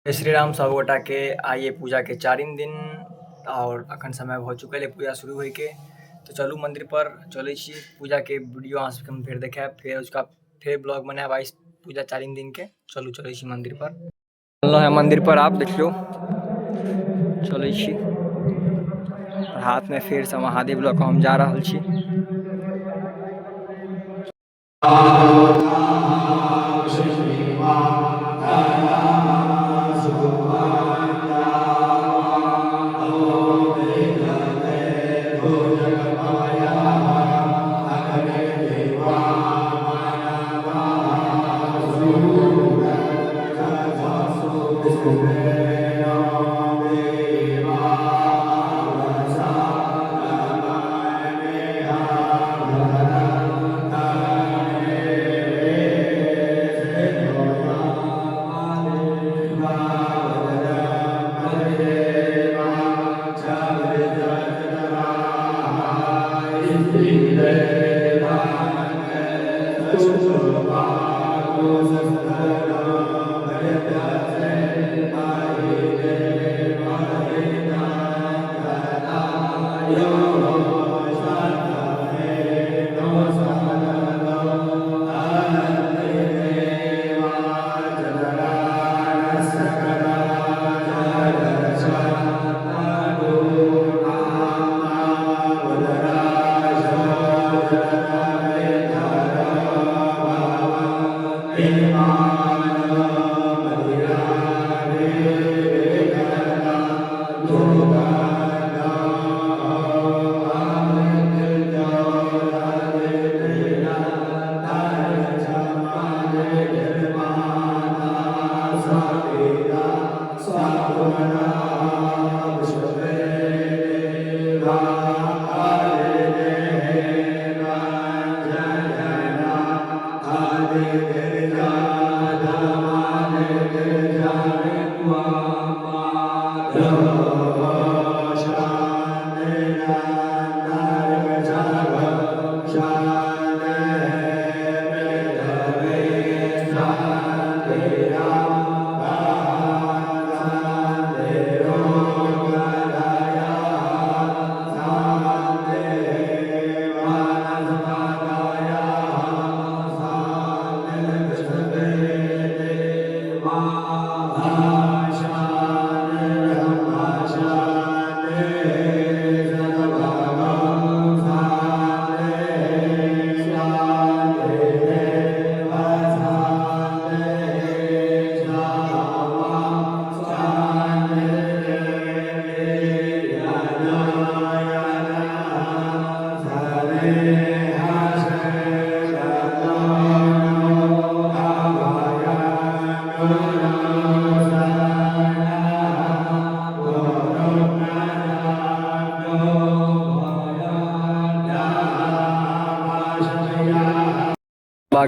जय श्री राम सबगोटा के आइए पूजा के चारिम दिन और अखन समय भ चुकल है पूजा शुरू होय के। तो चलू मंदिर पर चले छी, पूजा के वीडियो अहाँ सबके हम फेर देखाएब, फिर उसका फिर ब्लॉग बनाएब आइ पूजा चारिम दिन के। चलू चले छी मंदिर पर। चललहुँ है मंदिर पर, आप देखियो चले छी। हाथ में फिर से महादेव लऽ कऽ हम जा रहल छी।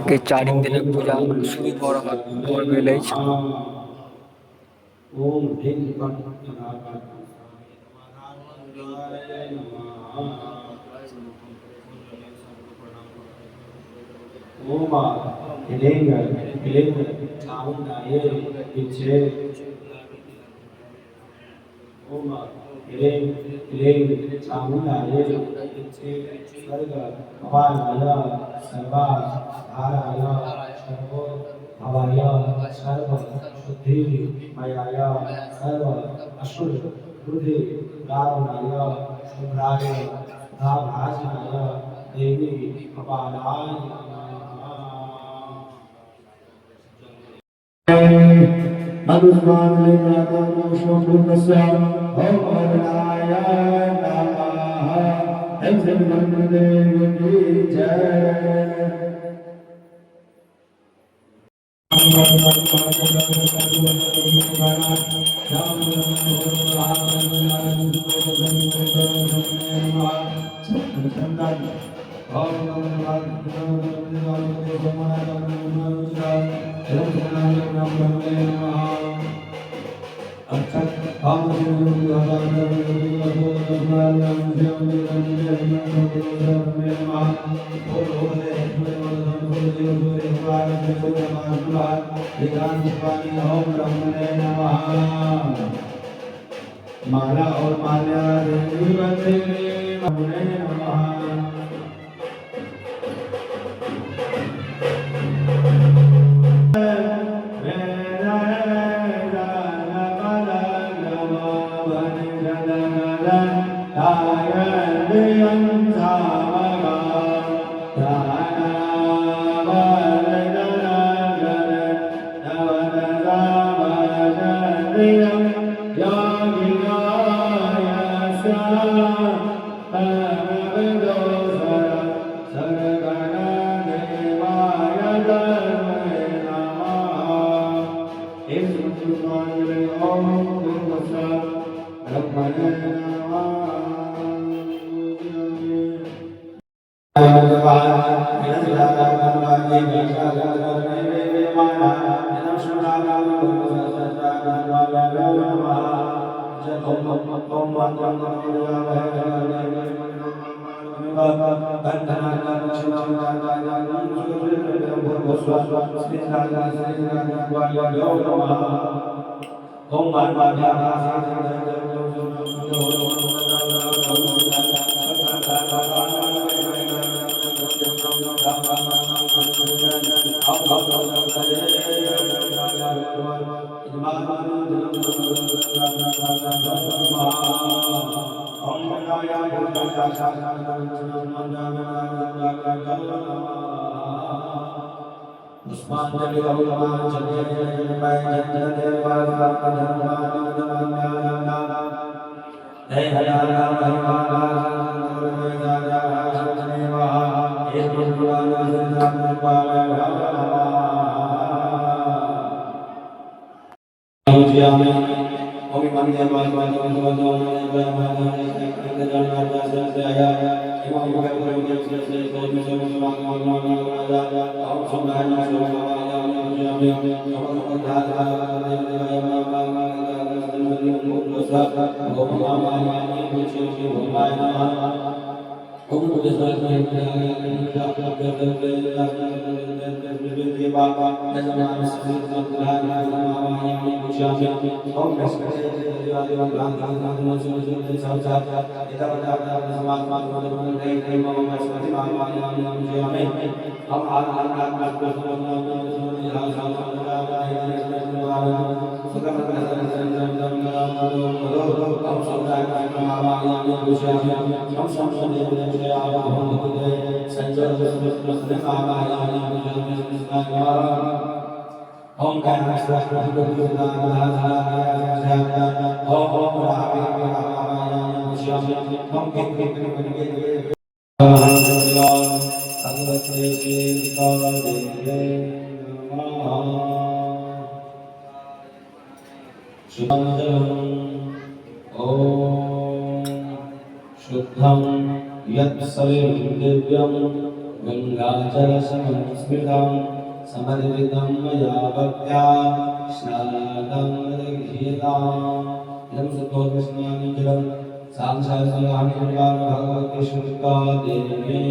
के चारिम दिन पूजा शुरू भऽ गेल अछि। माला और माल्या देवी वंदे नमो नमः। शुद्धं यत्सविं दिव्यं गङ्गाजलसंस्कृतं समर्पितं मया भक्त्या स्नातं दीयताम्। इदं शुद्धोदस्नानं जलं साक्षात् भगवती शुक्ला देवी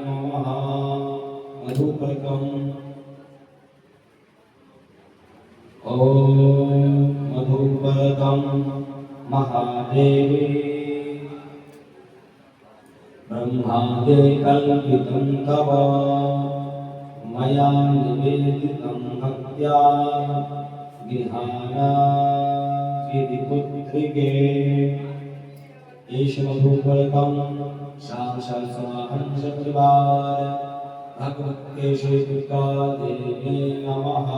नमः। मधुपर्कम् ॐ मधुपर्कं महादेवी ब्रह्मादे कल्पितं तव मया निवेदितं भक्त्या गृहाणातिपुत्रिके। एष मधुपर्कं साक्षात् समाहं चक्रवार भगवते श्रीदुर्गा देवी नमः।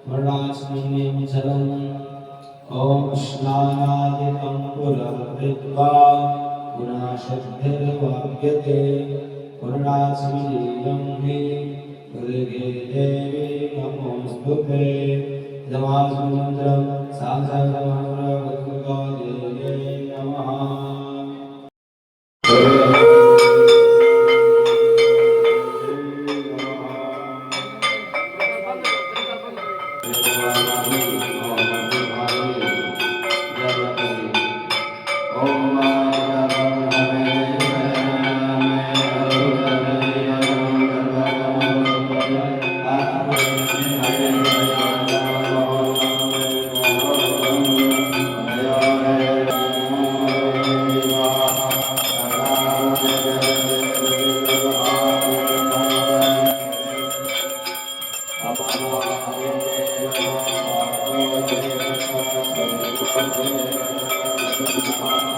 स्मरणास्मिन् जलम् ॐ स्नानादिकं पुरकृत्वा पुनः शुद्धिर्वाप्यते पूर्णास्मिन् हि दुर्गे देवी नमोऽस्तुते। इदमास्मिन्मन्त्रं साक्षात् भगवती देवी नमः। Hare